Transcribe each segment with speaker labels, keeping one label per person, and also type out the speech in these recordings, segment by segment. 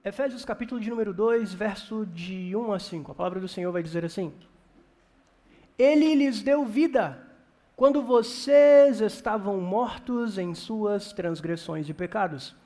Speaker 1: Efésios capítulo de número 2, verso de 1 a 5. A palavra do Senhor vai dizer assim: Ele lhes deu vida quando vocês estavam mortos em suas transgressões e pecados,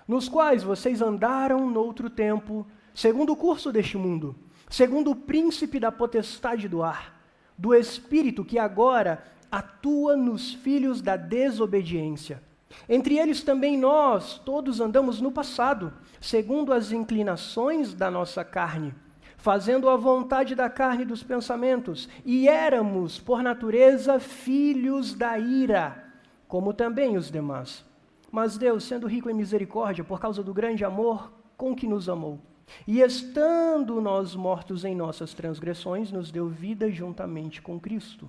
Speaker 1: nos quais vocês andaram noutro tempo, segundo o curso deste mundo, segundo o príncipe da potestade do ar, do espírito que agora atua nos filhos da desobediência. Entre eles também nós todos andamos no passado, segundo as inclinações da nossa carne, fazendo a vontade da carne e dos pensamentos, e éramos, por natureza, filhos da ira, como também os demais. Mas Deus, sendo rico em misericórdia, por causa do grande amor com que nos amou, e estando nós mortos em nossas transgressões, nos deu vida juntamente com Cristo.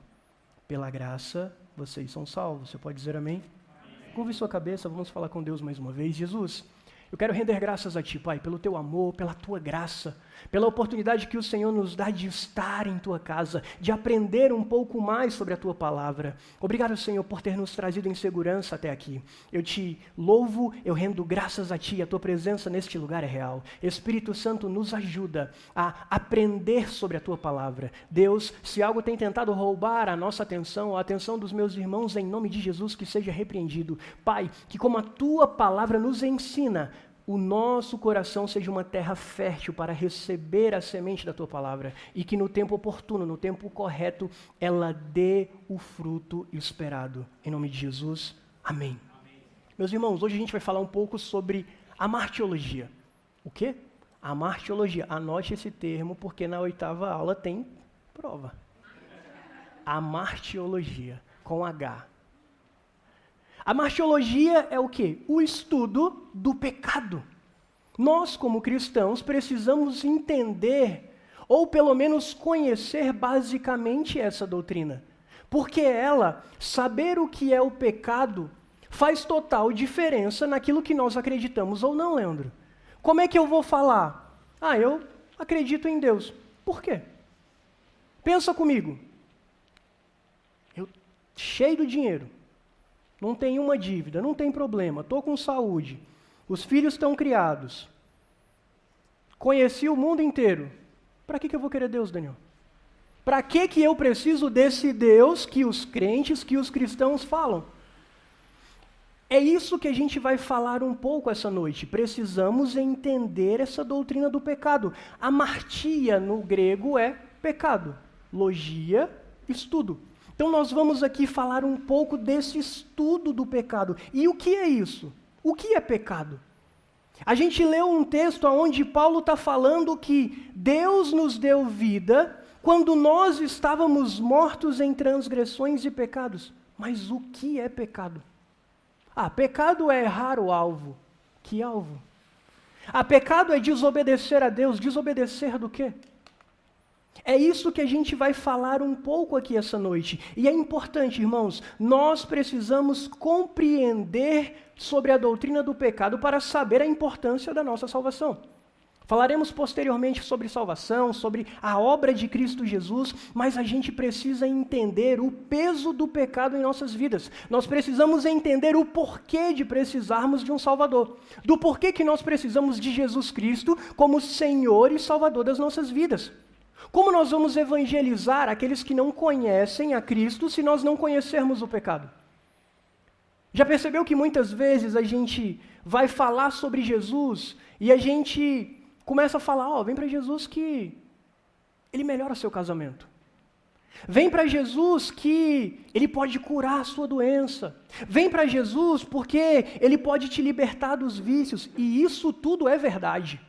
Speaker 1: Pela graça, vocês são salvos. Você pode dizer amém? Curve sua cabeça, vamos falar com Deus mais uma vez. Jesus, eu quero render graças a Ti, Pai, pelo Teu amor, pela Tua graça, pela oportunidade que o Senhor nos dá de estar em Tua casa, de aprender um pouco mais sobre a Tua palavra. Obrigado, Senhor, por ter nos trazido em segurança até aqui. Eu Te louvo, eu rendo graças a Ti, a Tua presença neste lugar é real. Espírito Santo, nos ajuda a aprender sobre a Tua palavra. Deus, se algo tem tentado roubar a nossa atenção, a atenção dos meus irmãos, em nome de Jesus, que seja repreendido. Pai, que como a Tua palavra nos ensina, o nosso coração seja uma terra fértil para receber a semente da Tua palavra e que no tempo oportuno, no tempo correto, ela dê o fruto esperado. Em nome de Jesus, amém. Meus irmãos, hoje a gente vai falar um pouco sobre a martiologia. O quê? A martiologia. Anote esse termo porque na 8ª aula tem prova. A martiologia, com H. A martiologia é o quê? O estudo do pecado. Nós, como cristãos, precisamos entender, ou pelo menos conhecer basicamente essa doutrina. Porque ela, saber o que é o pecado, faz total diferença naquilo que nós acreditamos ou não, Leandro. Como é que eu vou falar? Eu acredito em Deus. Por quê? Pensa comigo. Eu, cheio do dinheiro. Não tem uma dívida, não tem problema, estou com saúde, os filhos estão criados, conheci o mundo inteiro. Para que eu vou querer Deus, Daniel? Para que eu preciso desse Deus que os crentes, que os cristãos falam? É isso que a gente vai falar um pouco essa noite. Precisamos entender essa doutrina do pecado. Amartia no grego é pecado, logia, estudo. Então nós vamos aqui falar um pouco desse estudo do pecado. E o que é isso? O que é pecado? A gente leu um texto onde Paulo está falando que Deus nos deu vida quando nós estávamos mortos em transgressões e pecados. Mas o que é pecado? Pecado é errar o alvo. Que alvo? Pecado é desobedecer a Deus. Desobedecer do quê? É isso que a gente vai falar um pouco aqui essa noite. E é importante, irmãos, nós precisamos compreender sobre a doutrina do pecado para saber a importância da nossa salvação. Falaremos posteriormente sobre salvação, sobre a obra de Cristo Jesus, mas a gente precisa entender o peso do pecado em nossas vidas. Nós precisamos entender o porquê de precisarmos de um Salvador, do porquê que nós precisamos de Jesus Cristo como Senhor e Salvador das nossas vidas. Como nós vamos evangelizar aqueles que não conhecem a Cristo se nós não conhecermos o pecado? Já percebeu que muitas vezes a gente vai falar sobre Jesus e a gente começa a falar, vem para Jesus que Ele melhora seu casamento. Vem para Jesus que Ele pode curar a sua doença. Vem para Jesus porque Ele pode te libertar dos vícios. E isso tudo é verdade.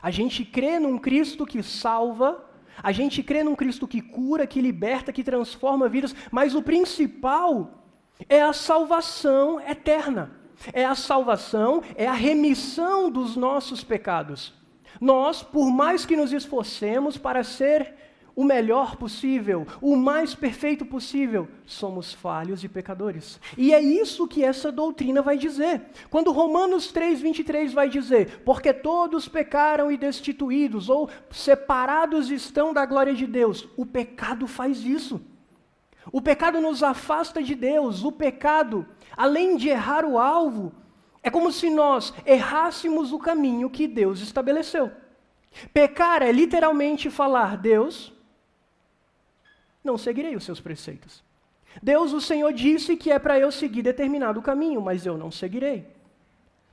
Speaker 1: A gente crê num Cristo que salva, a gente crê num Cristo que cura, que liberta, que transforma vidas, mas o principal é a salvação eterna. É a salvação, é a remissão dos nossos pecados. Nós, por mais que nos esforcemos para ser o melhor possível, o mais perfeito possível, somos falhos e pecadores. E é isso que essa doutrina vai dizer. Quando Romanos 3:23 vai dizer, porque todos pecaram e destituídos, ou separados estão da glória de Deus, o pecado faz isso. O pecado nos afasta de Deus, o pecado, além de errar o alvo, É como se nós errássemos o caminho que Deus estabeleceu. Pecar é literalmente falar: Deus, não seguirei os seus preceitos. Deus, o Senhor disse que é para eu seguir determinado caminho, mas eu não seguirei.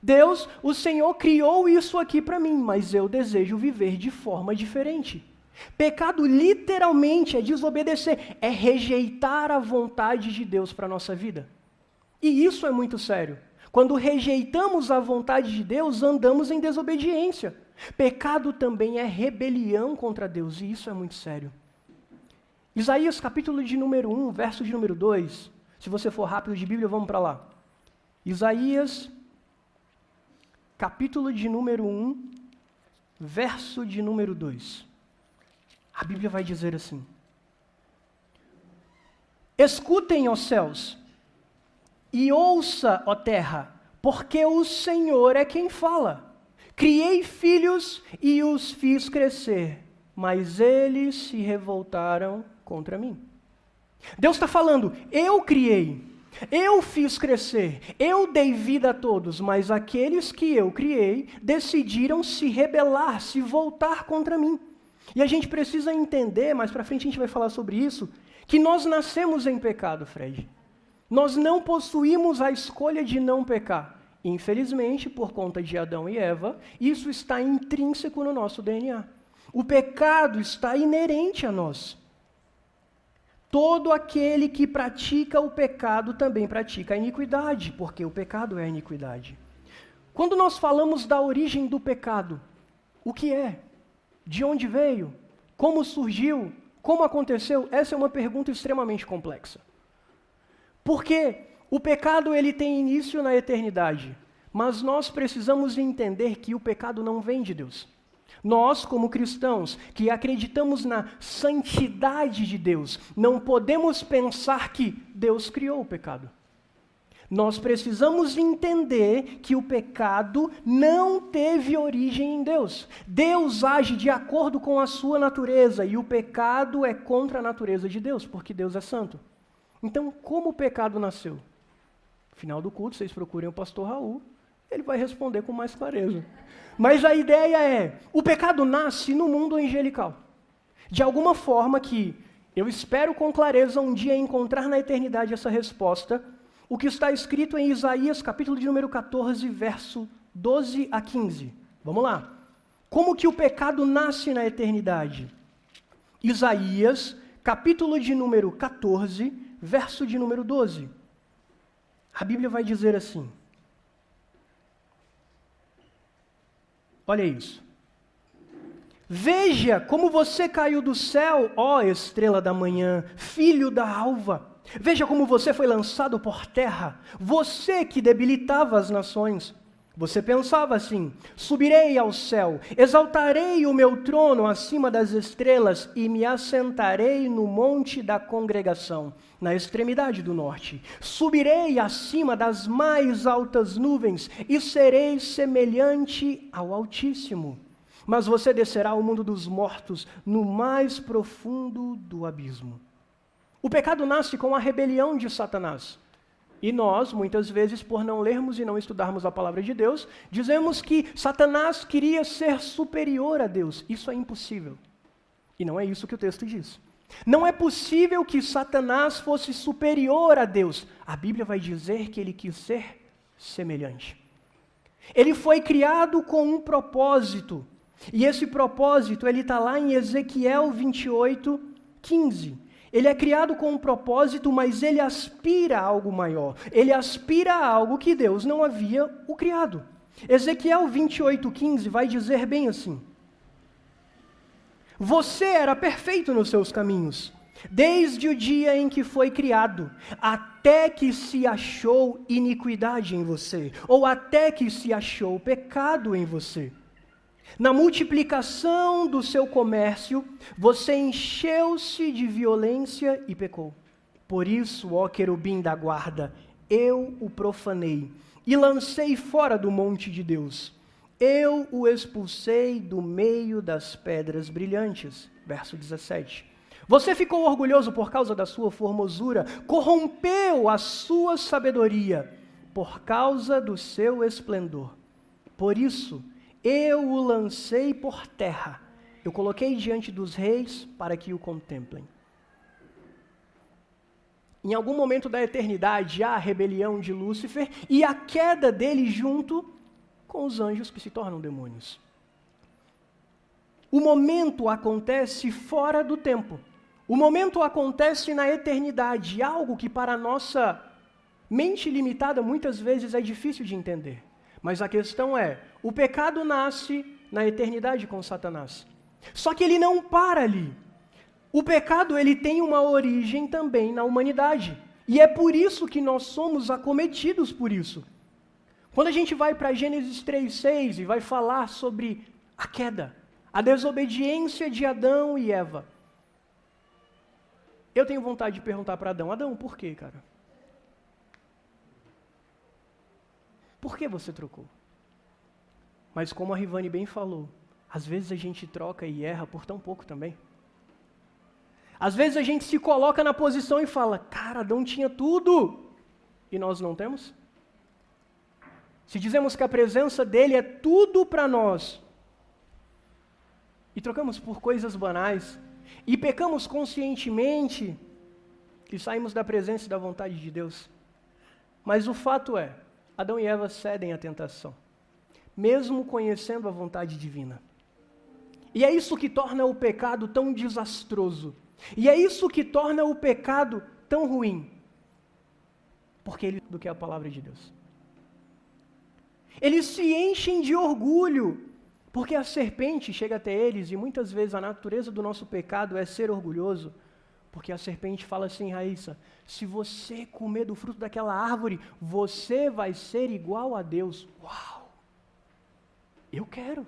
Speaker 1: Deus, o Senhor criou isso aqui para mim, mas eu desejo viver de forma diferente. Pecado literalmente é desobedecer, é rejeitar a vontade de Deus para a nossa vida. E isso é muito sério. Quando rejeitamos a vontade de Deus, andamos em desobediência. Pecado também é rebelião contra Deus, e isso é muito sério. Isaías capítulo de número 1, verso de número 2. Se você for rápido de Bíblia, vamos para lá. Isaías capítulo de número 1, verso de número 2. A Bíblia vai dizer assim: escutem, ó céus, e ouça, ó terra, porque o Senhor é quem fala. Criei filhos e os fiz crescer, mas eles se revoltaram contra mim. Deus está falando: eu criei, eu fiz crescer, eu dei vida a todos, mas aqueles que eu criei decidiram se rebelar, se voltar contra mim. E a gente precisa entender, mais para frente a gente vai falar sobre isso, que nós nascemos em pecado, Fred. Nós não possuímos a escolha de não pecar. Infelizmente, por conta de Adão e Eva, isso está intrínseco no nosso DNA. O pecado está inerente a nós. Todo aquele que pratica o pecado também pratica a iniquidade, porque o pecado é a iniquidade. Quando nós falamos da origem do pecado, o que é? De onde veio? Como surgiu? Como aconteceu? Essa é uma pergunta extremamente complexa. Porque o pecado ele tem início na eternidade, mas nós precisamos entender que o pecado não vem de Deus. Nós, como cristãos, que acreditamos na santidade de Deus, não podemos pensar que Deus criou o pecado. Nós precisamos entender que o pecado não teve origem em Deus. Deus age de acordo com a sua natureza e o pecado é contra a natureza de Deus, porque Deus é santo. Então, como o pecado nasceu? No final do culto, vocês procurem o pastor Raul, ele vai responder com mais clareza. Mas a ideia é, o pecado nasce no mundo angelical. De alguma forma que eu espero com clareza um dia encontrar na eternidade essa resposta, o que está escrito em Isaías, capítulo de número 14, verso 12 a 15. Vamos lá. Como que o pecado nasce na eternidade? Isaías, capítulo de número 14, verso de número 12. A Bíblia vai dizer assim. Olha isso. Veja como você caiu do céu, ó estrela da manhã, filho da alva. Veja como você foi lançado por terra, você que debilitava as nações. Você pensava assim: subirei ao céu, exaltarei o meu trono acima das estrelas e me assentarei no monte da congregação, na extremidade do norte. Subirei acima das mais altas nuvens e serei semelhante ao Altíssimo. Mas você descerá ao mundo dos mortos, no mais profundo do abismo. O pecado nasce com a rebelião de Satanás. E nós, muitas vezes, por não lermos e não estudarmos a palavra de Deus, dizemos que Satanás queria ser superior a Deus. Isso é impossível. E não é isso que o texto diz. Não é possível que Satanás fosse superior a Deus. A Bíblia vai dizer que ele quis ser semelhante. Ele foi criado com um propósito. E esse propósito, ele está lá em Ezequiel 28, 15. Ele é criado com um propósito, mas ele aspira a algo maior. Ele aspira a algo que Deus não havia o criado. Ezequiel 28, 15 vai dizer bem assim: você era perfeito nos seus caminhos, desde o dia em que foi criado, até que se achou iniquidade em você, ou até que se achou pecado em você. Na multiplicação do seu comércio, você encheu-se de violência e pecou. Por isso, ó querubim da guarda, eu o profanei e lancei fora do monte de Deus. Eu o expulsei do meio das pedras brilhantes. Verso 17. Você ficou orgulhoso por causa da sua formosura, corrompeu a sua sabedoria. por causa do seu esplendor. Por isso, eu o lancei por terra. Eu coloquei diante dos reis para que o contemplem. Em algum momento da eternidade, há a rebelião de Lúcifer e a queda dele junto com os anjos que se tornam demônios. O momento acontece fora do tempo. O momento acontece na eternidade, algo que para a nossa mente limitada muitas vezes é difícil de entender. Mas a questão é, o pecado nasce na eternidade com Satanás. Só que ele não para ali. O pecado ele tem uma origem também na humanidade. E é por isso que nós somos acometidos por isso. Quando a gente vai para Gênesis 3:6 e vai falar sobre a queda, a desobediência de Adão e Eva, eu tenho vontade de perguntar para Adão, Adão, por quê, cara? Por que você trocou? Mas como a Rivane bem falou, às vezes a gente troca e erra por tão pouco também. Às vezes a gente se coloca na posição e fala, cara, Adão tinha tudo, e nós não temos. Se dizemos que a presença dele é tudo para nós, e trocamos por coisas banais, e pecamos conscientemente, e saímos da presença e da vontade de Deus. Mas o fato é, Adão e Eva cedem à tentação, mesmo conhecendo a vontade divina. E é isso que torna o pecado tão desastroso. E é isso que torna o pecado tão ruim. Porque ele do que a palavra de Deus. Eles se enchem de orgulho, porque a serpente chega até eles, e muitas vezes a natureza do nosso pecado é ser orgulhoso, porque a serpente fala assim, Raíssa, se você comer do fruto daquela árvore, você vai ser igual a Deus. Uau! Eu quero.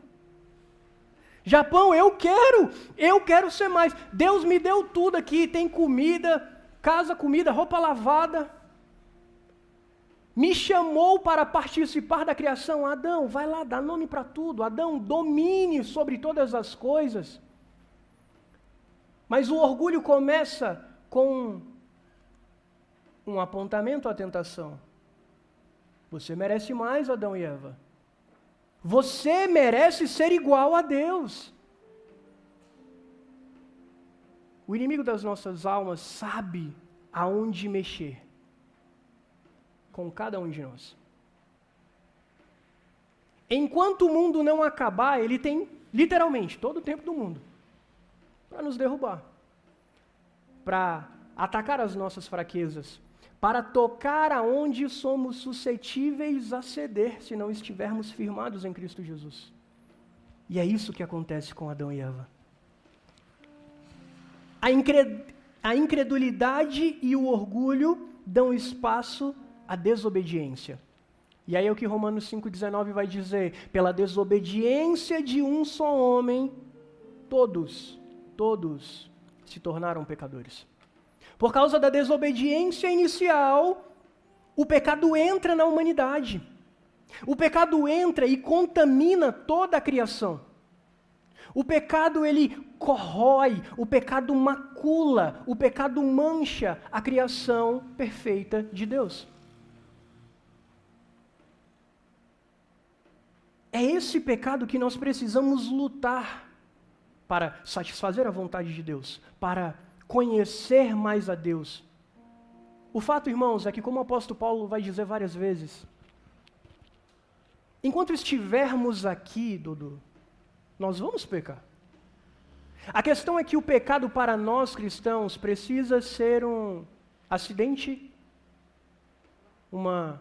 Speaker 1: Japão, eu quero ser mais. Deus me deu tudo aqui, tem comida, casa, comida, roupa lavada. Me chamou para participar da criação. Adão, vai lá, dá nome para tudo. Adão, domine sobre todas as coisas. Mas o orgulho começa com um apontamento à tentação. Você merece mais, Adão e Eva. Você merece ser igual a Deus. O inimigo das nossas almas sabe aonde mexer com cada um de nós. Enquanto o mundo não acabar, ele tem literalmente todo o tempo do mundo para nos derrubar, para atacar as nossas fraquezas, para tocar aonde somos suscetíveis a ceder se não estivermos firmados em Cristo Jesus. E é isso que acontece com Adão e Eva. A incredulidade e o orgulho dão espaço à desobediência. E aí é o que Romanos 5,19 vai dizer, pela desobediência de um só homem, todos se tornaram pecadores. Por causa da desobediência inicial, o pecado entra na humanidade. O pecado entra e contamina toda a criação. O pecado, ele corrói, o pecado macula, o pecado mancha a criação perfeita de Deus. É esse pecado que nós precisamos lutar para satisfazer a vontade de Deus, para conhecer mais a Deus. O fato, irmãos, é que como o apóstolo Paulo vai dizer várias vezes, enquanto estivermos aqui, Dudu, nós vamos pecar. A questão é que o pecado para nós cristãos precisa ser um acidente, uma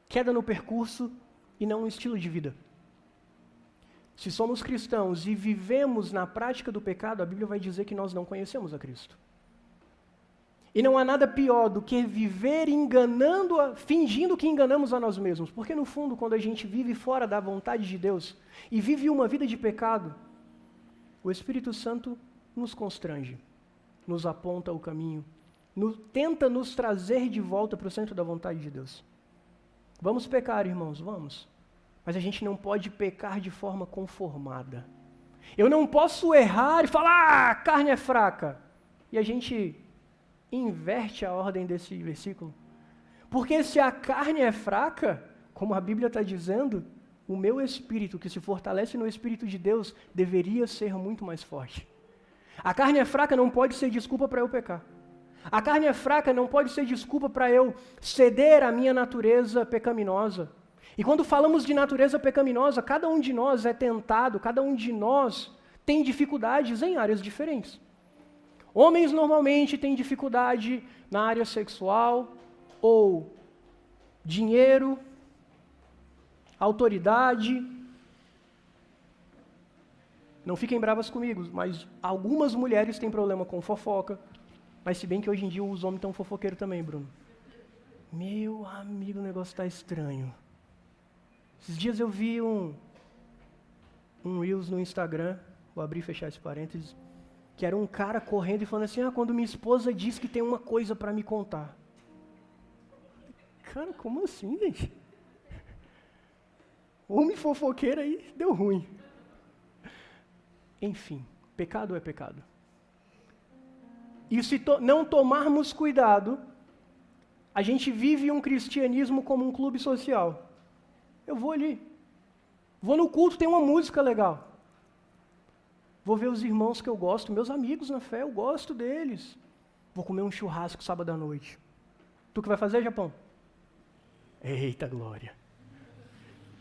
Speaker 1: queda no percurso e não um estilo de vida. Se somos cristãos e vivemos na prática do pecado, a Bíblia vai dizer que nós não conhecemos a Cristo. E não há nada pior do que viver enganando, fingindo que enganamos a nós mesmos. Porque no fundo, quando a gente vive fora da vontade de Deus e vive uma vida de pecado, o Espírito Santo nos constrange, nos aponta o caminho, tenta nos trazer de volta para o centro da vontade de Deus. Vamos pecar, irmãos, vamos. Mas a gente não pode pecar de forma conformada. Eu não posso errar e falar, a carne é fraca. E a gente inverte a ordem desse versículo. Porque se a carne é fraca, como a Bíblia está dizendo, o meu espírito, que se fortalece no Espírito de Deus, deveria ser muito mais forte. A carne é fraca não pode ser desculpa para eu pecar. A carne é fraca não pode ser desculpa para eu ceder à minha natureza pecaminosa. E quando falamos de natureza pecaminosa, cada um de nós é tentado, cada um de nós tem dificuldades em áreas diferentes. Homens normalmente têm dificuldade na área sexual, ou dinheiro, autoridade. Não fiquem bravas comigo, mas algumas mulheres têm problema com fofoca. Mas se bem que hoje em dia os homens estão fofoqueiros também, Bruno. Meu amigo, o negócio está estranho. Esses dias eu vi um Reels no Instagram, vou abrir e fechar esse parênteses, que era um cara correndo e falando assim, quando minha esposa diz que tem uma coisa para me contar. Cara, como assim, gente? Homem fofoqueiro aí, deu ruim. Enfim, pecado é pecado. E se não tomarmos cuidado, a gente vive um cristianismo como um clube social. Eu vou ali, vou no culto, tem uma música legal. Vou ver os irmãos que eu gosto, meus amigos na fé, eu gosto deles. Vou comer um churrasco sábado à noite. Tu que vai fazer, Japão? Eita glória.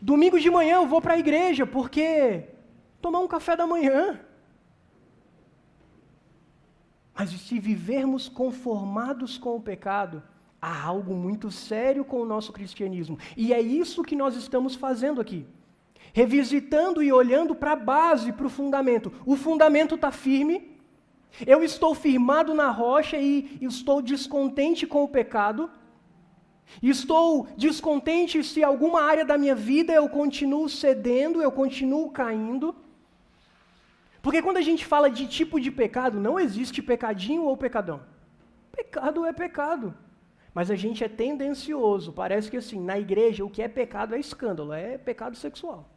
Speaker 1: Domingo de manhã eu vou para a igreja, porque tomar um café da manhã. Mas se vivermos conformados com o pecado, há algo muito sério com o nosso cristianismo. E é isso que nós estamos fazendo aqui. Revisitando e olhando para a base, para o fundamento. O fundamento está firme, eu estou firmado na rocha e estou descontente com o pecado. Estou descontente se alguma área da minha vida eu continuo cedendo, eu continuo caindo. Porque quando a gente fala de tipo de pecado, não existe pecadinho ou pecadão. Pecado é pecado. Mas a gente é tendencioso, parece que assim, na igreja o que é pecado é escândalo, é pecado sexual.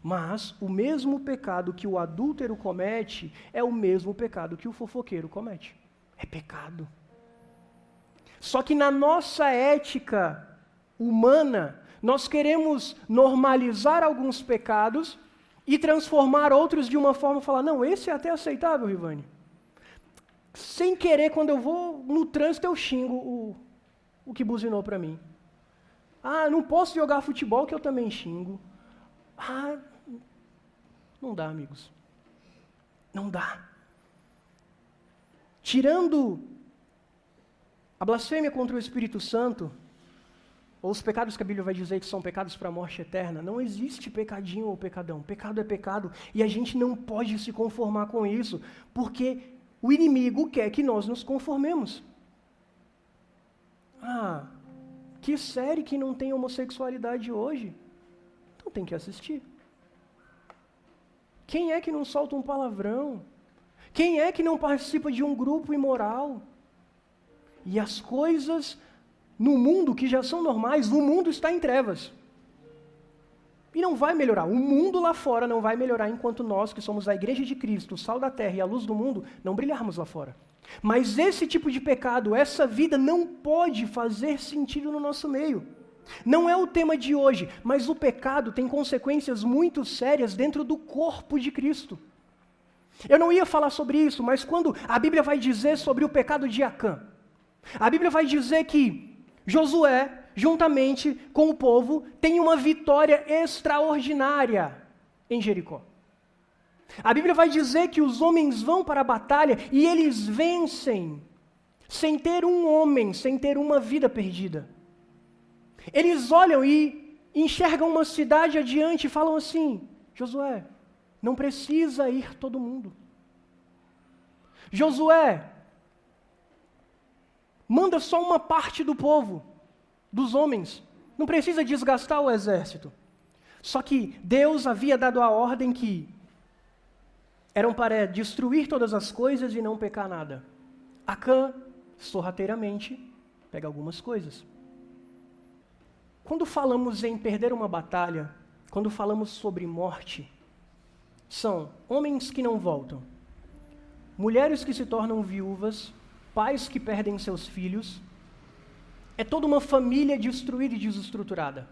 Speaker 1: Mas o mesmo pecado que o adúltero comete é o mesmo pecado que o fofoqueiro comete. É pecado. Só que na nossa ética humana, nós queremos normalizar alguns pecados e transformar outros de uma forma, falar, não, esse é até aceitável, Rivane. Sem querer, quando eu vou no trânsito, eu xingo o que buzinou para mim. Não posso jogar futebol, que eu também xingo. Não dá, amigos. Não dá. Tirando a blasfêmia contra o Espírito Santo, ou os pecados que a Bíblia vai dizer que são pecados para a morte eterna, não existe pecadinho ou pecadão. Pecado é pecado e a gente não pode se conformar com isso, porque o inimigo quer que nós nos conformemos. Que série que não tem homossexualidade hoje? Então tem que assistir. Quem é que não solta um palavrão? Quem é que não participa de um grupo imoral? E as coisas no mundo que já são normais, o mundo está em trevas. E não vai melhorar. O mundo lá fora não vai melhorar enquanto nós, que somos a igreja de Cristo, o sal da terra e a luz do mundo, não brilharmos lá fora. Mas esse tipo de pecado, essa vida não pode fazer sentido no nosso meio. Não é o tema de hoje, mas o pecado tem consequências muito sérias dentro do corpo de Cristo. Eu não ia falar sobre isso, mas quando a Bíblia vai dizer sobre o pecado de Acã, a Bíblia vai dizer que Josué, juntamente com o povo, tem uma vitória extraordinária em Jericó. A Bíblia vai dizer que os homens vão para a batalha e eles vencem, sem ter um homem, sem ter uma vida perdida. Eles olham e enxergam uma cidade adiante e falam assim, Josué, não precisa ir todo mundo. Josué, manda só uma parte do povo, dos homens. Não precisa desgastar o exército. Só que Deus havia dado a ordem que eram para destruir todas as coisas e não pecar nada. Acã, sorrateiramente, pega algumas coisas. Quando falamos em perder uma batalha, quando falamos sobre morte, são homens que não voltam, mulheres que se tornam viúvas, pais que perdem seus filhos, é toda uma família destruída e desestruturada.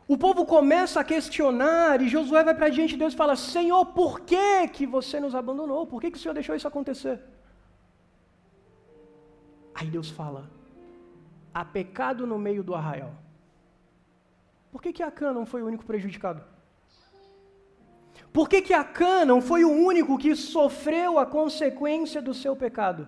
Speaker 1: O povo começa a questionar e Josué vai para diante de Deus e fala: Senhor, por que você nos abandonou? Por que o Senhor deixou isso acontecer? Aí Deus fala: há pecado no meio do arraial. Por que Acã não foi o único prejudicado? Por que Acã não foi o único que sofreu a consequência do seu pecado?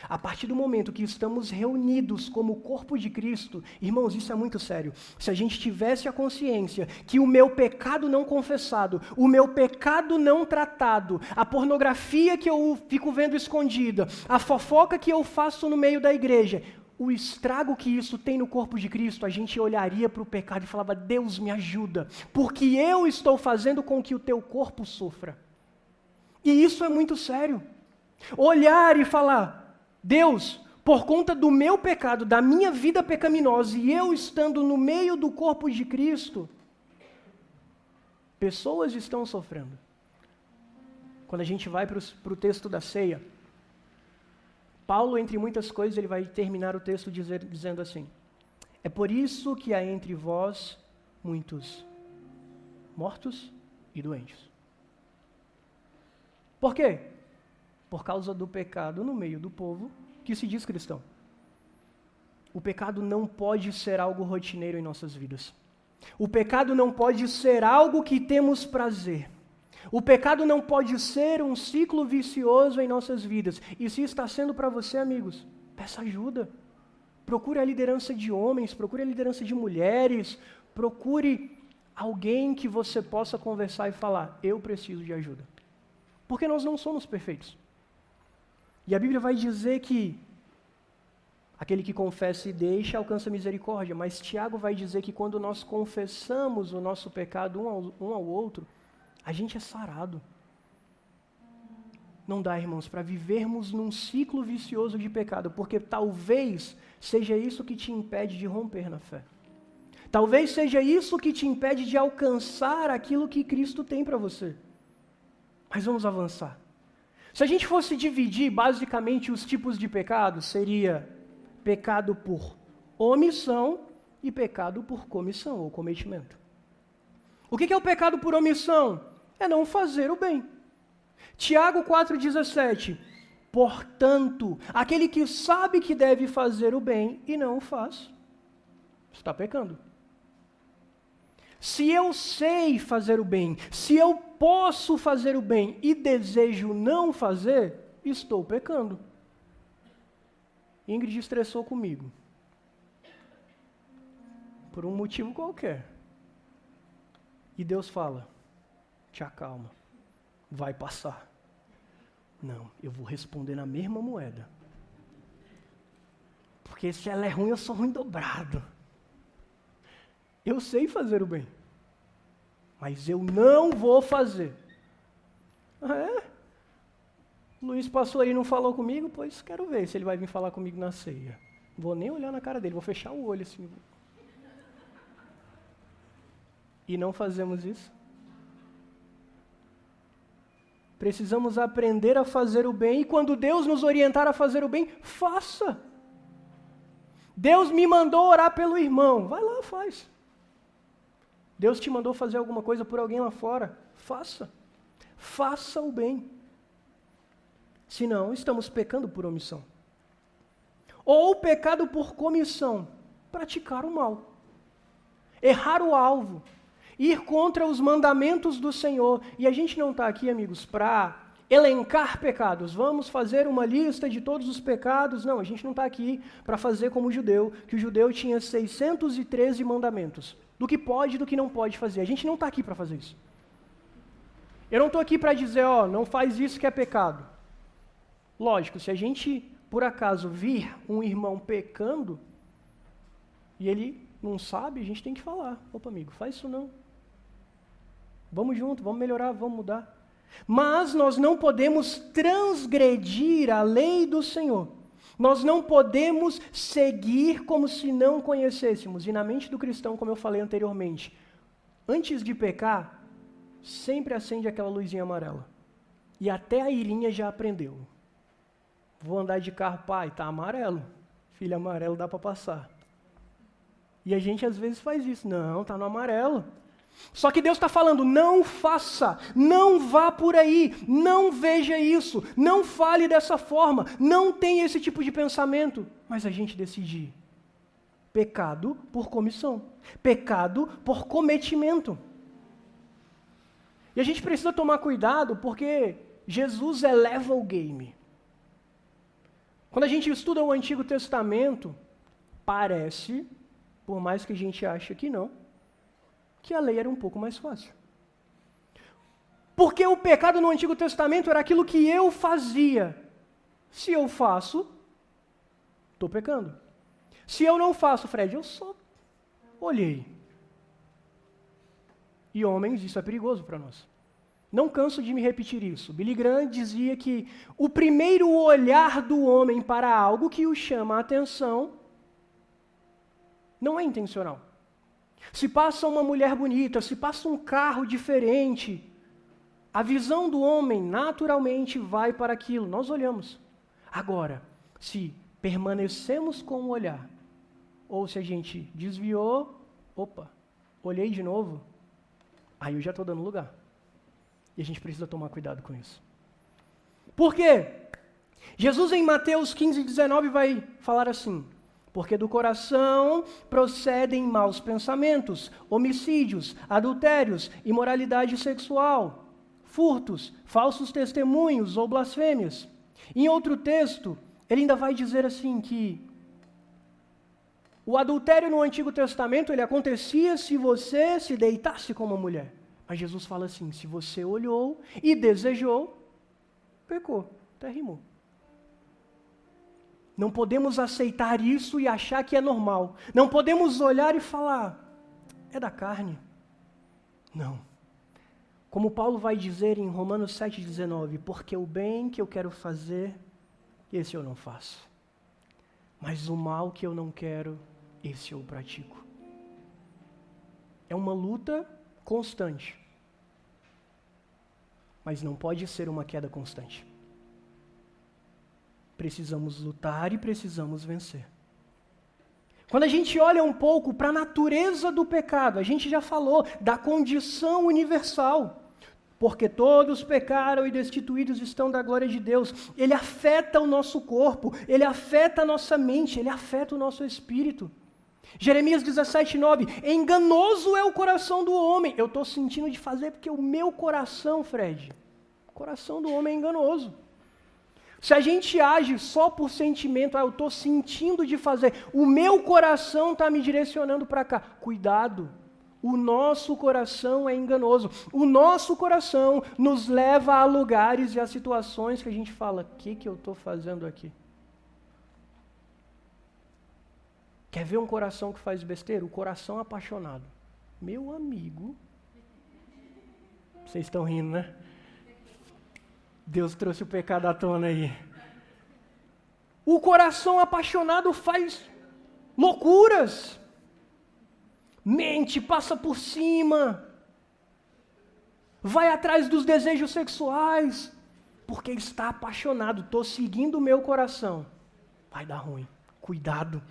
Speaker 1: A partir do momento que estamos reunidos como corpo de Cristo, irmãos, isso é muito sério. Se a gente tivesse a consciência que o meu pecado não confessado, o meu pecado não tratado, a pornografia que eu fico vendo escondida, a fofoca que eu faço no meio da igreja, o estrago que isso tem no corpo de Cristo, a gente olharia para o pecado e falava: Deus, me ajuda, porque eu estou fazendo com que o teu corpo sofra. E isso é muito sério. Olhar e falar: Deus, por conta do meu pecado, da minha vida pecaminosa, e eu estando no meio do corpo de Cristo, pessoas estão sofrendo. Quando a gente vai para o texto da ceia, Paulo, entre muitas coisas, ele vai terminar o texto dizendo assim: é por isso que há entre vós muitos mortos e doentes. Por quê? Por causa do pecado no meio do povo que se diz cristão. O pecado não pode ser algo rotineiro em nossas vidas. O pecado não pode ser algo que temos prazer. O pecado não pode ser um ciclo vicioso em nossas vidas. E se está sendo para você, amigos, peça ajuda. Procure a liderança de homens, procure a liderança de mulheres, procure alguém que você possa conversar e falar: eu preciso de ajuda. Porque nós não somos perfeitos. E a Bíblia vai dizer que aquele que confessa e deixa alcança misericórdia, mas Tiago vai dizer que quando nós confessamos o nosso pecado um ao outro, a gente é sarado. Não dá, irmãos, para vivermos num ciclo vicioso de pecado, porque talvez seja isso que te impede de romper na fé. Talvez seja isso que te impede de alcançar aquilo que Cristo tem para você. Mas vamos avançar. Se a gente fosse dividir basicamente os tipos de pecado, seria pecado por omissão e pecado por comissão ou cometimento. O que é o pecado por omissão? É não fazer o bem. Tiago 4,17: portanto, aquele que sabe que deve fazer o bem e não o faz, está pecando. Se eu sei fazer o bem, se eu posso fazer o bem e desejo não fazer, estou pecando. Ingrid estressou comigo. Por um motivo qualquer. E Deus fala: te acalma, vai passar. Não, eu vou responder na mesma moeda. Porque se ela é ruim, eu sou ruim dobrado. Eu sei fazer o bem, mas eu não vou fazer. Ah, é? Luiz passou aí e não falou comigo, pois quero ver se ele vai vir falar comigo na ceia. Vou nem olhar na cara dele, vou fechar o olho assim. E não fazemos isso. Precisamos aprender a fazer o bem, e quando Deus nos orientar a fazer o bem, faça. Deus me mandou orar pelo irmão, vai lá, faz. Deus te mandou fazer alguma coisa por alguém lá fora, faça. Faça o bem. Senão, estamos pecando por omissão. Ou pecado por comissão, praticar o mal. Errar o alvo. Ir contra os mandamentos do Senhor. E a gente não está aqui, amigos, para elencar pecados. Vamos fazer uma lista de todos os pecados. Não, a gente não está aqui para fazer como o judeu, que o judeu tinha 613 mandamentos. Do que pode e do que não pode fazer. A gente não está aqui para fazer isso. Eu não estou aqui para dizer, não faz isso que é pecado. Lógico, se a gente, por acaso, vir um irmão pecando, e ele não sabe, a gente tem que falar. Opa, amigo, faz isso não. Vamos junto, vamos melhorar, vamos mudar. Mas nós não podemos transgredir a lei do Senhor. Nós não podemos seguir como se não conhecêssemos. E na mente do cristão, como eu falei anteriormente, antes de pecar, sempre acende aquela luzinha amarela. E até a Irinha já aprendeu. Vou andar de carro, pai, tá amarelo. Filho, amarelo dá para passar. E a gente às vezes faz isso. Não, está no amarelo. Só que Deus está falando, não faça, não vá por aí, não veja isso, não fale dessa forma, não tenha esse tipo de pensamento. Mas a gente decide pecado por comissão, pecado por cometimento. E a gente precisa tomar cuidado porque Jesus eleva o game. Quando a gente estuda o Antigo Testamento, parece, por mais que a gente ache que não, que a lei era um pouco mais fácil. Porque o pecado no Antigo Testamento era aquilo que eu fazia. Se eu faço, estou pecando. Se eu não faço, Fred, eu só olhei. E homens, isso é perigoso para nós. Não canso de me repetir isso. Billy Graham dizia que o primeiro olhar do homem para algo que o chama a atenção não é intencional. Se passa uma mulher bonita, se passa um carro diferente, a visão do homem naturalmente vai para aquilo. Nós olhamos. Agora, se permanecemos com o olhar, ou se a gente desviou, olhei de novo, aí eu já estou dando lugar. E a gente precisa tomar cuidado com isso. Por quê? Jesus em Mateus 15:19 vai falar assim: porque do coração procedem maus pensamentos, homicídios, adultérios, imoralidade sexual, furtos, falsos testemunhos ou blasfêmias. Em outro texto, ele ainda vai dizer assim que o adultério no Antigo Testamento ele acontecia se você se deitasse com uma mulher. Mas Jesus fala assim, se você olhou e desejou, pecou, até rimou. Não podemos aceitar isso e achar que é normal. Não podemos olhar e falar, é da carne. Não. Como Paulo vai dizer em Romanos 7,19, porque o bem que eu quero fazer, esse eu não faço. Mas o mal que eu não quero, esse eu pratico. É uma luta constante. Mas não pode ser uma queda constante. Precisamos lutar e precisamos vencer. Quando a gente olha um pouco para a natureza do pecado, a gente já falou da condição universal. Porque todos pecaram e destituídos estão da glória de Deus. Ele afeta o nosso corpo, ele afeta a nossa mente, ele afeta o nosso espírito. Jeremias 17:9, enganoso é o coração do homem. Eu estou sentindo de fazer porque o meu coração, Fred, o coração do homem é enganoso. Se a gente age só por sentimento, eu estou sentindo de fazer, o meu coração está me direcionando para cá. Cuidado, o nosso coração é enganoso. O nosso coração nos leva a lugares e a situações que a gente fala, o que eu estou fazendo aqui? Quer ver um coração que faz besteira? O coração apaixonado. Meu amigo. Vocês estão rindo, né? Deus trouxe o pecado à tona aí. O coração apaixonado faz loucuras. Mente, passa por cima. Vai atrás dos desejos sexuais. Porque está apaixonado. Estou seguindo o meu coração. Vai dar ruim. Cuidado.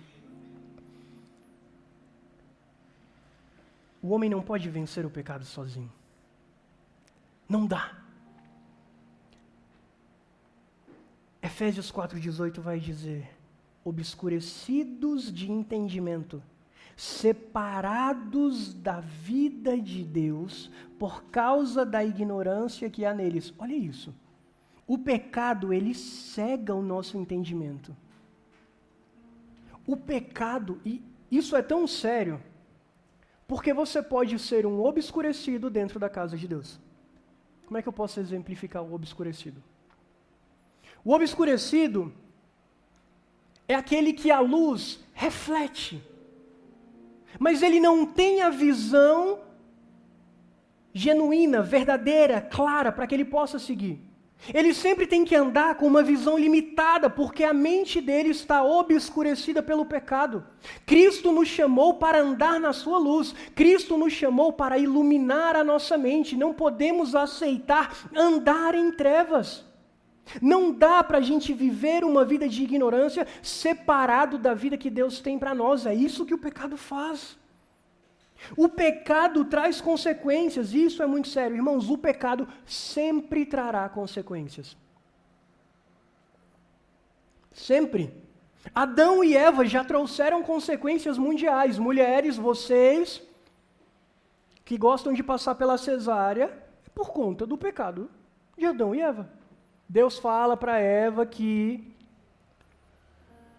Speaker 1: O homem não pode vencer o pecado sozinho. Não dá. Efésios 4:18 vai dizer, obscurecidos de entendimento, separados da vida de Deus por causa da ignorância que há neles. Olha isso. O pecado, ele cega o nosso entendimento. O pecado, e isso é tão sério, porque você pode ser um obscurecido dentro da casa de Deus. Como é que eu posso exemplificar o obscurecido? O obscurecido é aquele que a luz reflete, mas ele não tem a visão genuína, verdadeira, clara, para que ele possa seguir. Ele sempre tem que andar com uma visão limitada, porque a mente dele está obscurecida pelo pecado. Cristo nos chamou para andar na sua luz. Cristo nos chamou para iluminar a nossa mente. Não podemos aceitar andar em trevas. Não dá para a gente viver uma vida de ignorância separado da vida que Deus tem para nós. É isso que o pecado faz. O pecado traz consequências, e isso é muito sério. Irmãos, o pecado sempre trará consequências. Sempre. Adão e Eva já trouxeram consequências mundiais. Mulheres, vocês que gostam de passar pela cesárea, é por conta do pecado de Adão e Eva. Deus fala para Eva que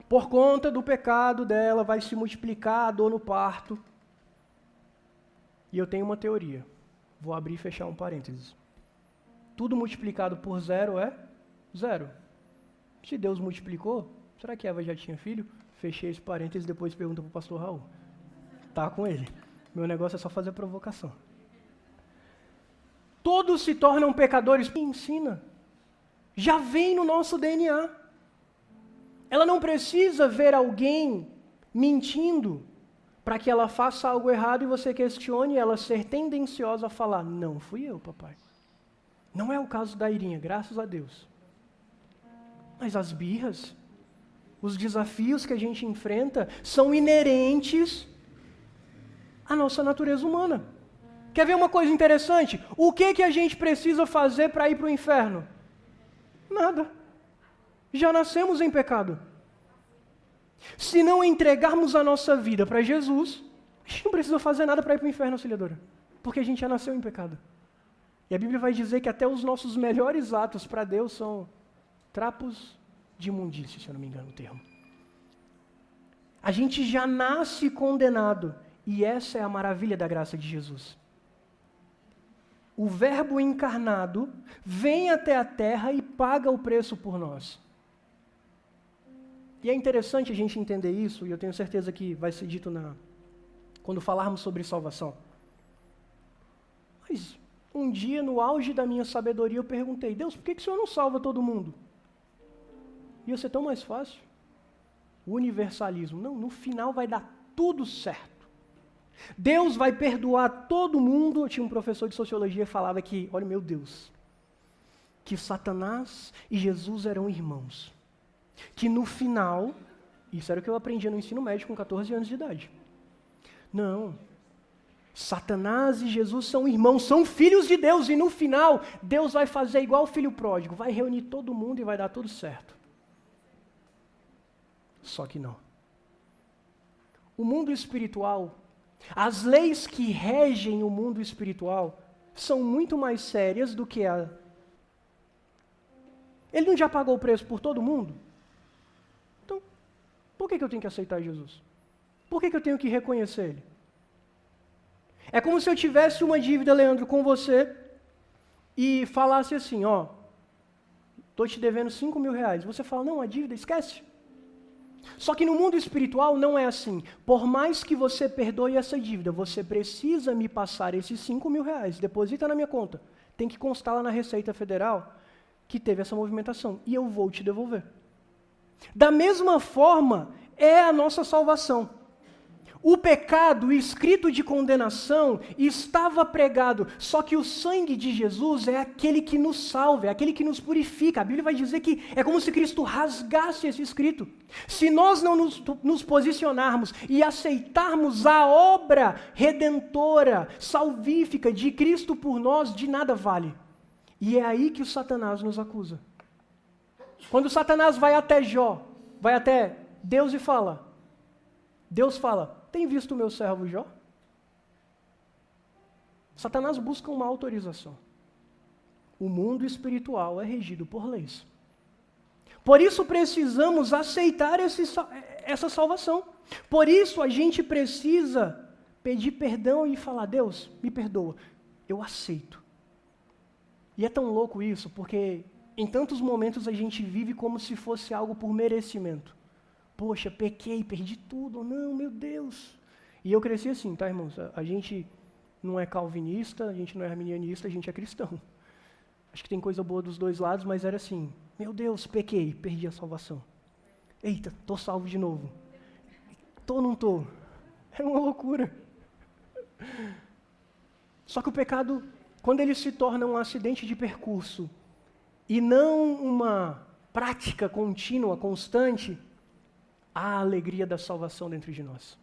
Speaker 1: por conta do pecado dela vai se multiplicar a dor no parto. E eu tenho uma teoria. Vou abrir e fechar um parênteses. Tudo multiplicado por zero é zero. Se Deus multiplicou, será que Eva já tinha filho? Fechei esse parênteses e depois pergunta para o pastor Raul. Tá com ele. Meu negócio é só fazer provocação. Todos se tornam pecadores. Ensina. Já vem no nosso DNA. Ela não precisa ver alguém mentindo para que ela faça algo errado e você questione ela ser tendenciosa a falar, não fui eu, papai. Não é o caso da Irinha, graças a Deus. Mas as birras, os desafios que a gente enfrenta são inerentes à nossa natureza humana. Quer ver uma coisa interessante? O que a gente precisa fazer para ir para o inferno? Nada. Já nascemos em pecado. Se não entregarmos a nossa vida para Jesus, a gente não precisa fazer nada para ir para o inferno, auxiliadora. Porque a gente já nasceu em pecado. E a Bíblia vai dizer que até os nossos melhores atos para Deus são trapos de imundície, se eu não me engano o termo. A gente já nasce condenado. E essa é a maravilha da graça de Jesus. O Verbo encarnado vem até a terra e paga o preço por nós. E é interessante a gente entender isso, e eu tenho certeza que vai ser dito quando falarmos sobre salvação. Mas um dia, no auge da minha sabedoria, eu perguntei, Deus, por que o Senhor não salva todo mundo? Ia ser tão mais fácil. O universalismo. Não, no final vai dar tudo certo. Deus vai perdoar todo mundo. Eu tinha um professor de sociologia que falava que, olha meu Deus, que Satanás e Jesus eram irmãos. Que no final, isso era o que eu aprendia no ensino médio com 14 anos de idade. Não, Satanás e Jesus são irmãos, são filhos de Deus, e no final, Deus vai fazer igual o filho pródigo, vai reunir todo mundo e vai dar tudo certo. Só que não. O mundo espiritual, as leis que regem o mundo espiritual, são muito mais sérias do que a... Ele não já pagou o preço por todo mundo? Então, por que eu tenho que aceitar Jesus? Por que eu tenho que reconhecer Ele? É como se eu tivesse uma dívida, Leandro, com você e falasse assim, ó, estou te devendo 5 mil reais. Você fala, não, a dívida, esquece. Só que no mundo espiritual não é assim. Por mais que você perdoe essa dívida, você precisa me passar esses 5 mil reais, deposita na minha conta. Tem que constar lá na Receita Federal que teve essa movimentação, e eu vou te devolver. Da mesma forma, é a nossa salvação. O pecado, escrito de condenação, estava pregado, só que o sangue de Jesus é aquele que nos salva, é aquele que nos purifica. A Bíblia vai dizer que é como se Cristo rasgasse esse escrito. Se nós não nos posicionarmos e aceitarmos a obra redentora, salvífica de Cristo por nós, de nada vale. E é aí que o Satanás nos acusa. Quando Satanás vai até Jó, vai até Deus e fala, Deus fala, tem visto o meu servo Jó? Satanás busca uma autorização. O mundo espiritual é regido por leis. Por isso precisamos aceitar essa salvação. Por isso a gente precisa pedir perdão e falar, Deus, me perdoa, eu aceito. E é tão louco isso, porque em tantos momentos a gente vive como se fosse algo por merecimento. Poxa, pequei, perdi tudo, não, meu Deus. E eu cresci assim, tá, irmãos? A gente não é calvinista, a gente não é arminianista, a gente é cristão. Acho que tem coisa boa dos dois lados, mas era assim, meu Deus, pequei, perdi a salvação. Eita, tô salvo de novo. Tô ou não tô? É uma loucura. Só que o pecado, quando ele se torna um acidente de percurso e não uma prática contínua, constante, há a alegria da salvação dentro de nós.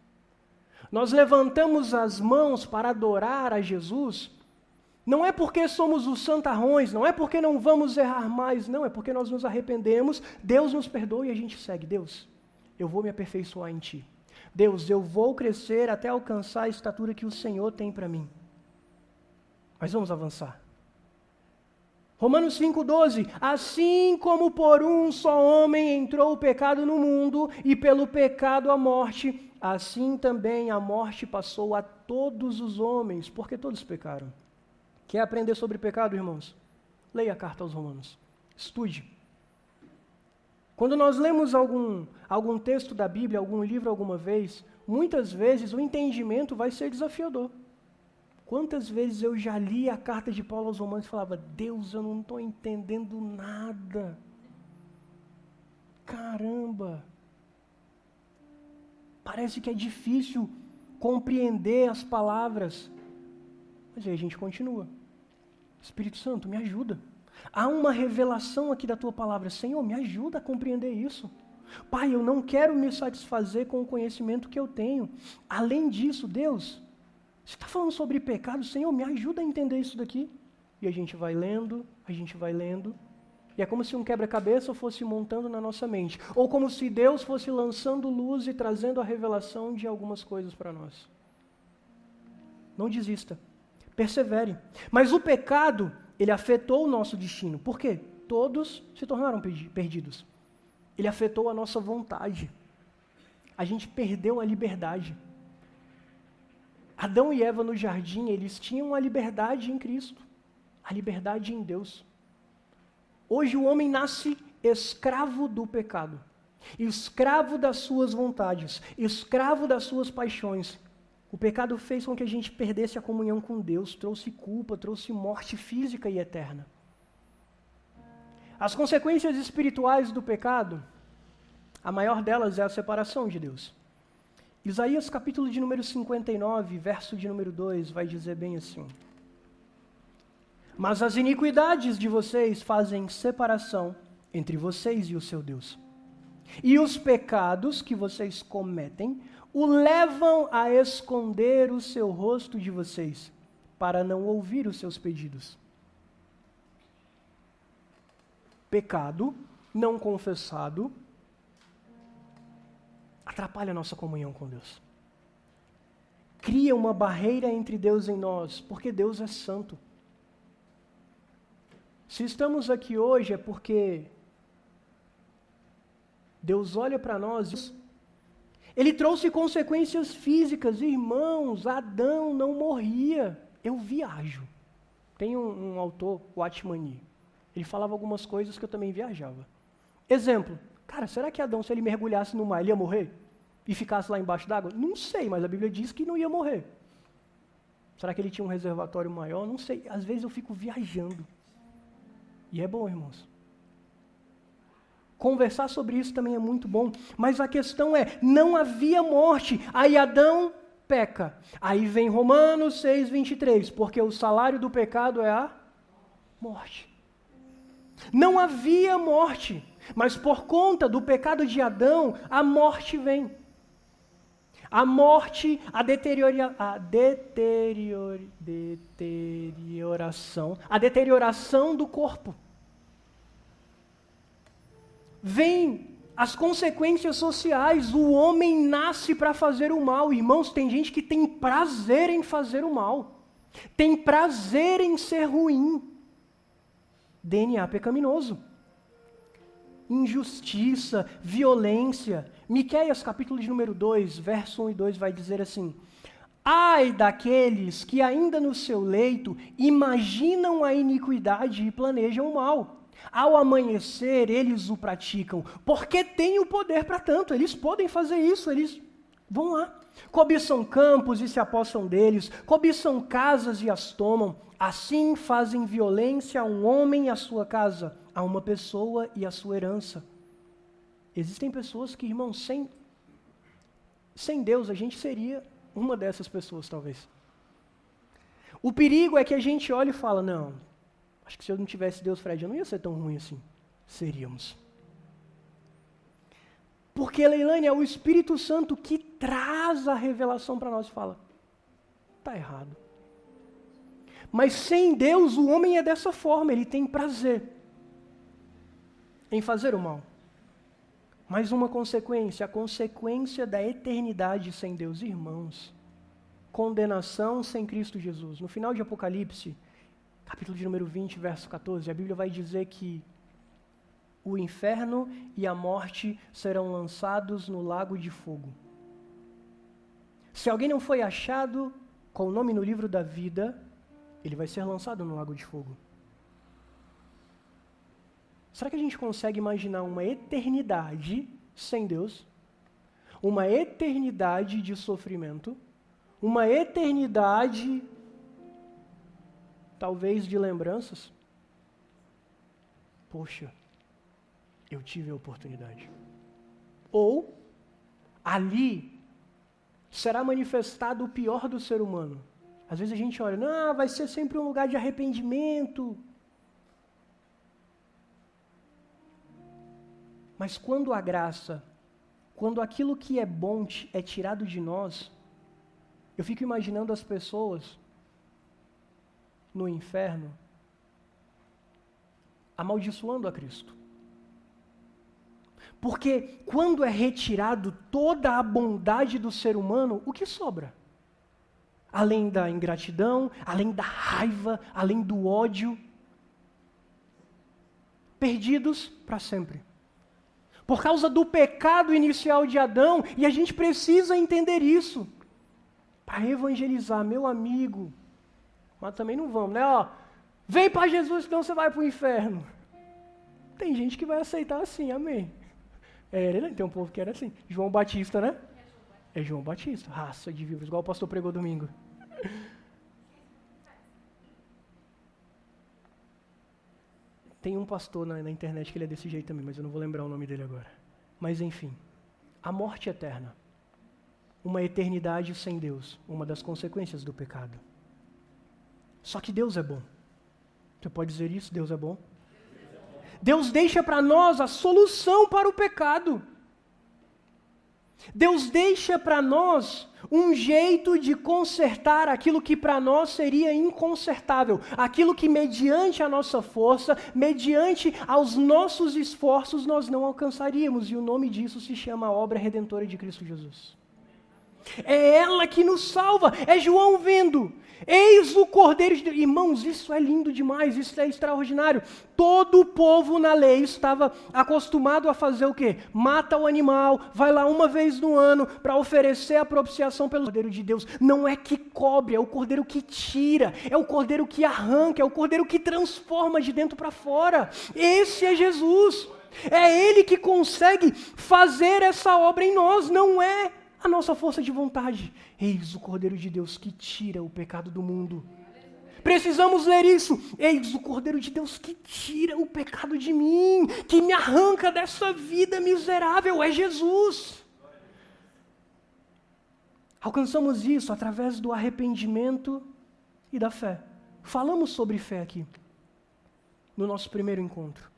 Speaker 1: Nós levantamos as mãos para adorar a Jesus, não é porque somos os santarrões, não é porque não vamos errar mais, não, é porque nós nos arrependemos, Deus nos perdoa e a gente segue. Deus, eu vou me aperfeiçoar em Ti. Deus, eu vou crescer até alcançar a estatura que o Senhor tem para mim. Mas vamos avançar. Romanos 5,12, assim como por um só homem entrou o pecado no mundo, e pelo pecado a morte, assim também a morte passou a todos os homens, porque todos pecaram. Quer aprender sobre pecado, irmãos? Leia a carta aos Romanos. Estude. Quando nós lemos algum texto da Bíblia, algum livro alguma vez, muitas vezes o entendimento vai ser desafiador. Quantas vezes eu já li a carta de Paulo aos Romanos e falava, Deus, eu não estou entendendo nada. Caramba! Parece que é difícil compreender as palavras. Mas aí a gente continua. Espírito Santo, me ajuda. Há uma revelação aqui da Tua palavra. Senhor, me ajuda a compreender isso. Pai, eu não quero me satisfazer com o conhecimento que eu tenho. Além disso, Deus, você está falando sobre pecado, Senhor, me ajuda a entender isso daqui. E a gente vai lendo, e é como se um quebra-cabeça fosse montando na nossa mente. Ou como se Deus fosse lançando luz e trazendo a revelação de algumas coisas para nós. Não desista, persevere. Mas o pecado, ele afetou o nosso destino. Por quê? Todos se tornaram perdidos. Ele afetou a nossa vontade. A gente perdeu a liberdade. Adão e Eva no jardim, eles tinham a liberdade em Cristo, a liberdade em Deus. Hoje o homem nasce escravo do pecado, escravo das suas vontades, escravo das suas paixões. O pecado fez com que a gente perdesse a comunhão com Deus, trouxe culpa, trouxe morte física e eterna. As consequências espirituais do pecado, a maior delas é a separação de Deus. Isaías capítulo de número 59, verso de número 2, vai dizer bem assim. Mas as iniquidades de vocês fazem separação entre vocês e o seu Deus. E os pecados que vocês cometem o levam a esconder o seu rosto de vocês, para não ouvir os seus pedidos. Pecado não confessado atrapalha a nossa comunhão com Deus. Cria uma barreira entre Deus e nós, porque Deus é santo. Se estamos aqui hoje é porque Deus olha para nós, Ele trouxe consequências físicas. Irmãos, Adão não morria. Eu viajo. Tem um autor, o Atmani, ele falava algumas coisas que eu também viajava. Exemplo, cara, será que Adão, se ele mergulhasse no mar, ele ia morrer? E ficasse lá embaixo d'água? Não sei, mas a Bíblia diz que não ia morrer. Será que ele tinha um reservatório maior? Não sei. Às vezes eu fico viajando. E é bom, irmãos. Conversar sobre isso também é muito bom. Mas a questão é, não havia morte. Aí Adão peca. Aí vem Romanos 6:23. Porque o salário do pecado é a morte. Não havia morte. Mas por conta do pecado de Adão, a morte vem. A morte, a deterioração do corpo. Vem as consequências sociais, o homem nasce para fazer o mal. Irmãos, tem gente que tem prazer em fazer o mal. Tem prazer em ser ruim. DNA pecaminoso. Injustiça, violência. Miqueias, capítulo de número 2, verso 1 e 2, vai dizer assim: ai daqueles que ainda no seu leito imaginam a iniquidade e planejam o mal. Ao amanhecer, eles o praticam, porque têm o poder para tanto. Eles podem fazer isso, eles vão lá. Cobiçam campos e se apossam deles, cobiçam casas e as tomam. Assim fazem violência a um homem e a sua casa, a uma pessoa e a sua herança. Existem pessoas que, irmãos, sem Deus, a gente seria uma dessas pessoas, talvez. O perigo é que a gente olha e fala, não, Acho que se eu não tivesse Deus, Fred, eu não ia ser tão ruim assim. Seríamos. Porque, Leilane, é o Espírito Santo que traz a revelação para nós e fala, está errado. Mas sem Deus, o homem é dessa forma, ele tem prazer em fazer o mal. Mas uma consequência, a consequência da eternidade sem Deus, irmãos, condenação sem Cristo Jesus. No final de Apocalipse, capítulo de número 20, verso 14, a Bíblia vai dizer que o inferno e a morte serão lançados no lago de fogo. Se alguém não foi achado com o nome no livro da vida, ele vai ser lançado no lago de fogo. Será que a gente consegue imaginar uma eternidade sem Deus? Uma eternidade de sofrimento? Uma eternidade, talvez, de lembranças? Poxa, eu tive a oportunidade. Ou, ali, será manifestado o pior do ser humano. Às vezes a gente olha, não, vai ser sempre um lugar de arrependimento. Mas quando a graça, quando aquilo que é bom é tirado de nós, eu fico imaginando as pessoas no inferno amaldiçoando a Cristo. Porque quando é retirado toda a bondade do ser humano, o que sobra? Além da ingratidão, além da raiva, além do ódio, perdidos para sempre. Por causa do pecado inicial de Adão, e a gente precisa entender isso. Para evangelizar, meu amigo, mas também não vamos, né? Ó, vem para Jesus, senão você vai para o inferno. Tem gente que vai aceitar assim, amém. Tem um povo que era assim. João Batista, né? É João Batista, raça de víboras, igual o pastor pregou domingo. Tem um pastor na internet que ele é desse jeito também, mas eu não vou lembrar o nome dele agora. Mas enfim, a morte eterna, uma eternidade sem Deus, uma das consequências do pecado. Só que Deus é bom. Você pode dizer isso? Deus é bom? Deus deixa para nós a solução para o pecado. Deus deixa para nós um jeito de consertar aquilo que para nós seria inconsertável, aquilo que mediante a nossa força, mediante aos nossos esforços, nós não alcançaríamos, e o nome disso se chama a obra redentora de Cristo Jesus. É ela que nos salva, é João vendo, eis o Cordeiro de Deus. Irmãos, isso é lindo demais, isso é extraordinário. Todo o povo na lei estava acostumado a fazer o quê? Mata o animal, vai lá uma vez no ano para oferecer a propiciação pelo Cordeiro de Deus. Não é que cobre, é o Cordeiro que tira, é o Cordeiro que arranca, é o Cordeiro que transforma de dentro para fora. Esse é Jesus. É Ele que consegue fazer essa obra em nós, não é a nossa força de vontade. Eis o Cordeiro de Deus que tira o pecado do mundo. Precisamos ler isso. Eis o Cordeiro de Deus que tira o pecado de mim, que me arranca dessa vida miserável. É Jesus. Alcançamos isso através do arrependimento e da fé. Falamos sobre fé aqui, no nosso primeiro encontro.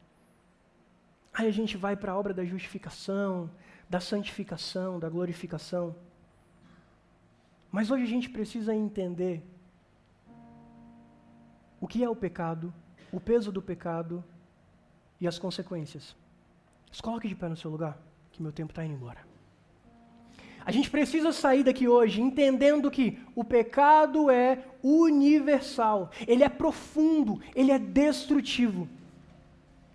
Speaker 1: Aí a gente vai para a obra da justificação, da santificação, da glorificação. Mas hoje a gente precisa entender o que é o pecado, o peso do pecado e as consequências. Se coloque de pé no seu lugar, que meu tempo está indo embora. A gente precisa sair daqui hoje entendendo que o pecado é universal, ele é profundo, ele é destrutivo.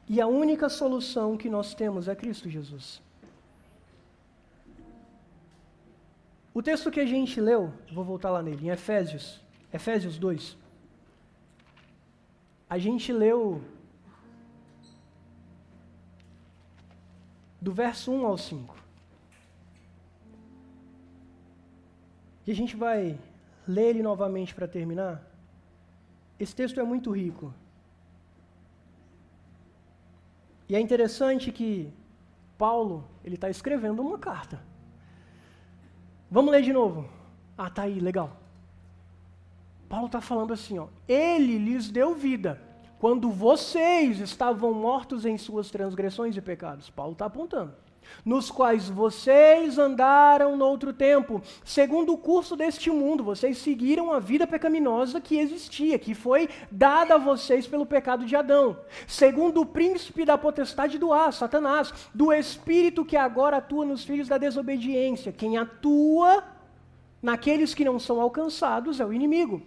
Speaker 1: E a única solução que nós temos é Cristo Jesus. O texto que a gente leu, vou voltar lá nele, em Efésios 2. A gente leu do verso 1 ao 5. E a gente vai ler ele novamente para terminar. Esse texto é muito rico. E é interessante que Paulo, ele está escrevendo uma carta. Vamos ler de novo. Ah, tá aí, legal. Paulo está falando assim, ó. Ele lhes deu vida. quando vocês estavam mortos em suas transgressões e pecados. Paulo está apontando. Nos quais vocês andaram noutro tempo, segundo o curso deste mundo, vocês seguiram a vida pecaminosa que existia, que foi dada a vocês pelo pecado de Adão, segundo o príncipe da potestade do ar, Satanás, do espírito que agora atua nos filhos da desobediência. Quem atua naqueles que não são alcançados é o inimigo.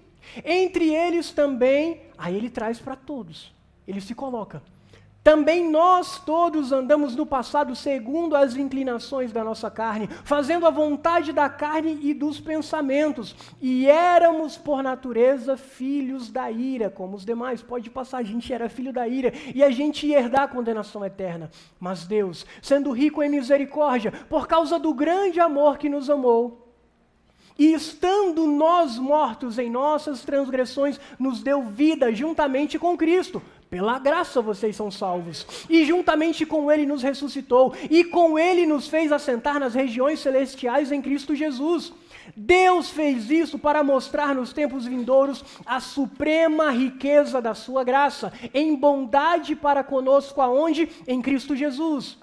Speaker 1: Entre eles também, aí ele traz para todos, ele se coloca. Também nós todos andamos no passado segundo as inclinações da nossa carne, fazendo a vontade da carne e dos pensamentos, e éramos por natureza filhos da ira, como os demais. Pode passar, a gente era filho da ira, e a gente ia herdar a condenação eterna. Mas Deus, sendo rico em misericórdia, por causa do grande amor que nos amou, e estando nós mortos em nossas transgressões, nos deu vida juntamente com Cristo. Pela graça vocês são salvos. E juntamente com Ele nos ressuscitou. E com Ele nos fez assentar nas regiões celestiais em Cristo Jesus. Deus fez isso para mostrar nos tempos vindouros a suprema riqueza da sua graça, em bondade para conosco aonde? Em Cristo Jesus.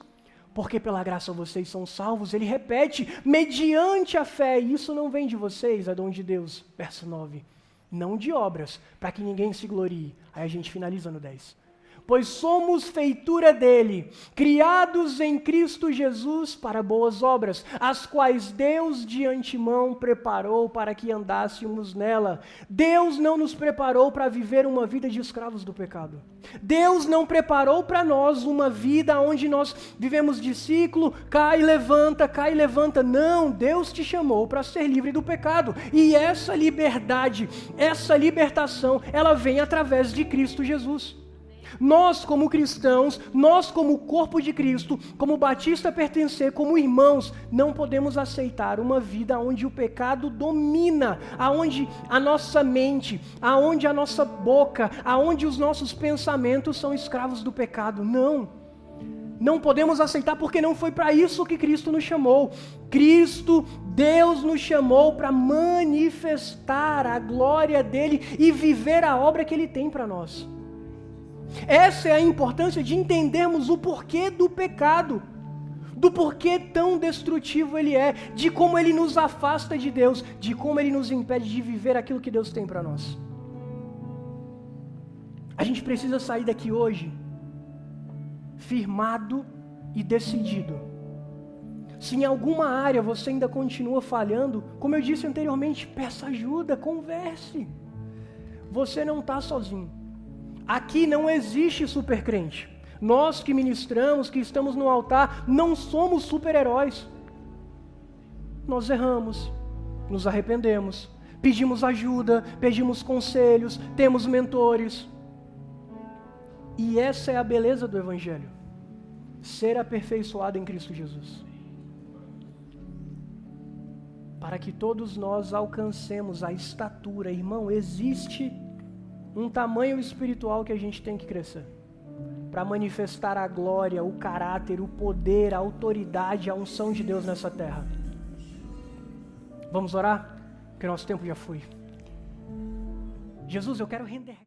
Speaker 1: Porque pela graça vocês são salvos, ele repete, mediante a fé, e isso não vem de vocês, é dom de Deus. Verso 9, não de obras, para que ninguém se glorie. Aí a gente finaliza no 10. Pois somos feitura dele, criados em Cristo Jesus para boas obras, as quais Deus de antemão preparou para que andássemos nela. Deus não nos preparou para viver uma vida de escravos do pecado. Deus não preparou para nós uma vida onde nós vivemos de ciclo, cai e levanta. Não, Deus te chamou para ser livre do pecado. E essa liberdade, essa libertação, ela vem através de Cristo Jesus. Nós como cristãos, nós como corpo de Cristo, como batista pertencer, como irmãos, não podemos aceitar uma vida onde o pecado domina, aonde a nossa mente, aonde a nossa boca, aonde os nossos pensamentos são escravos do pecado. Não podemos aceitar, porque não foi para isso que Cristo nos chamou. Deus nos chamou para manifestar a glória dele e viver a obra que ele tem para nós. Essa é a importância de entendermos o porquê do pecado, do porquê tão destrutivo ele é, de como ele nos afasta de Deus, de como ele nos impede de viver aquilo que Deus tem para nós. A gente precisa sair daqui hoje firmado e decidido. Se em alguma área você ainda continua falhando, como eu disse anteriormente, peça ajuda, converse. Você não está sozinho. Aqui não existe supercrente. Nós que ministramos, que estamos no altar, não somos super-heróis. Nós erramos, nos arrependemos, pedimos ajuda, pedimos conselhos, temos mentores. E essa é a beleza do Evangelho. Ser aperfeiçoado em Cristo Jesus. Para que todos nós alcancemos a estatura. Irmão, existe um tamanho espiritual que a gente tem que crescer, para manifestar a glória, o caráter, o poder, a autoridade, a unção de Deus nessa terra. Vamos orar? Porque nosso tempo já foi. Jesus, eu quero render.